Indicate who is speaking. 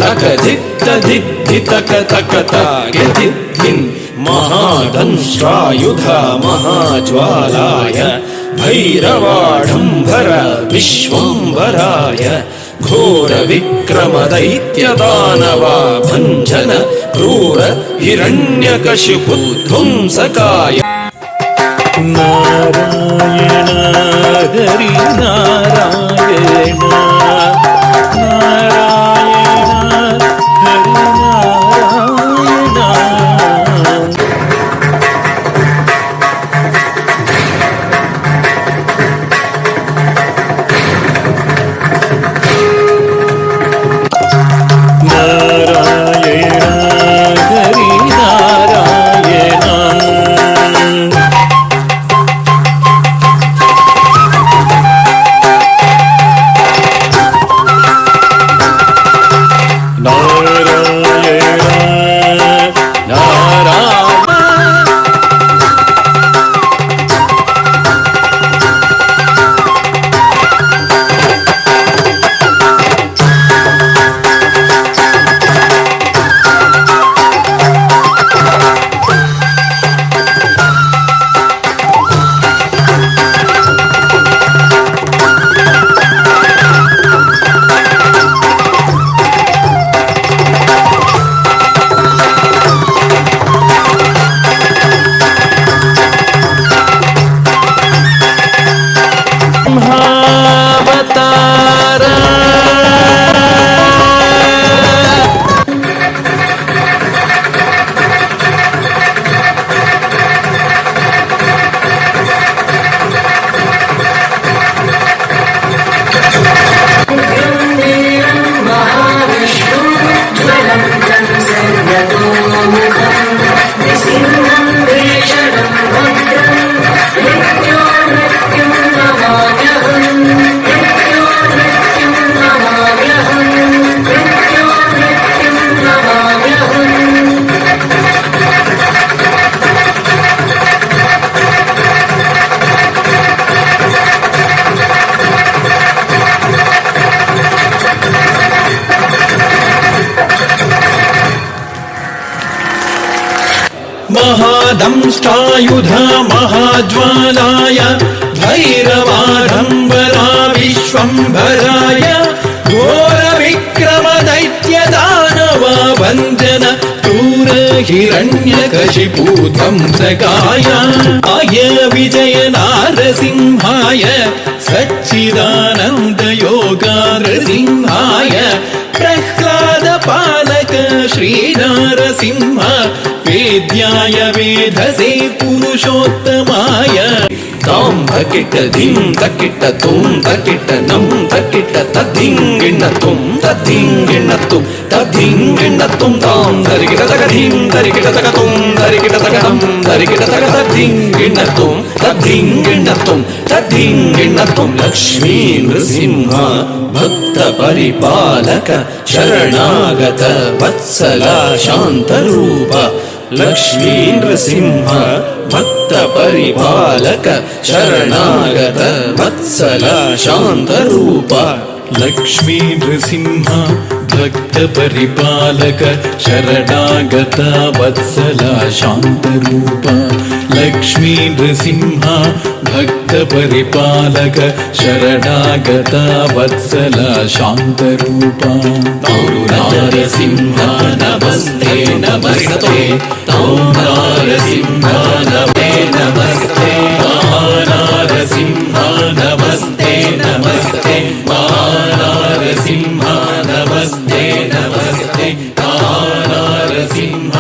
Speaker 1: तक धित्त धिद्धि तक तक तागिधिद्धिन् महादंष्ट्रायुध महाज्वालाय भैरवाडम्बर विश्वम्भराय घोर विक्रम दैत्य दानवा भञ्जन क्रूर हिरण्यकशिपुध्वंसकाय
Speaker 2: नारायण हरि नारायण नारायण हरि नारायण हरि नारायण
Speaker 1: महादंष्ट्रायुध महाज्वालाय भैरवाडम्बरा विश्वम्भराय घोर विक्रम दैत्य दानवा भञ्जन क्रूर हिरण्यकशिपुध्वंसकाय आय विजय नारसिंहाय सच्चिदानन्द योगानृसिंहाय प्रह्लाद पालक श्री नारसिंह वेद्याय वेधसे पुरुषोत्तमाय तां तकिट धीं तकिट तुं तकिट नं तकिट तद्धिं तुं तद्धिं तुं तद्धिं तुं तां धरिकिट तकधीं धरिकिट तकतुं धरिकिट तकतं धरिकिट तकतद्धिं तुं तद्धिं तुं तद्धिं तुं लक्ष्मी नृसिंह भक्त परिपालक शरणागत वत्सल शान्तरूप लक्ष्मी नृसिंह भक्त परिपालक शरणागत वत्सल शान्तरूप
Speaker 2: लक्ष्मी नृसिंह भक्त परिपालक शरणागत वत्सल शान्तरूप लक्ष्मी नृसिंह भक्त परिपालक शरणागत वत्सल शान्तरूप
Speaker 1: नारसिंह नमस्ते नमस्ते नारसिंह नमस्ते नमस्ते नारसिंह नमस्ते नमस्ते नारसिंह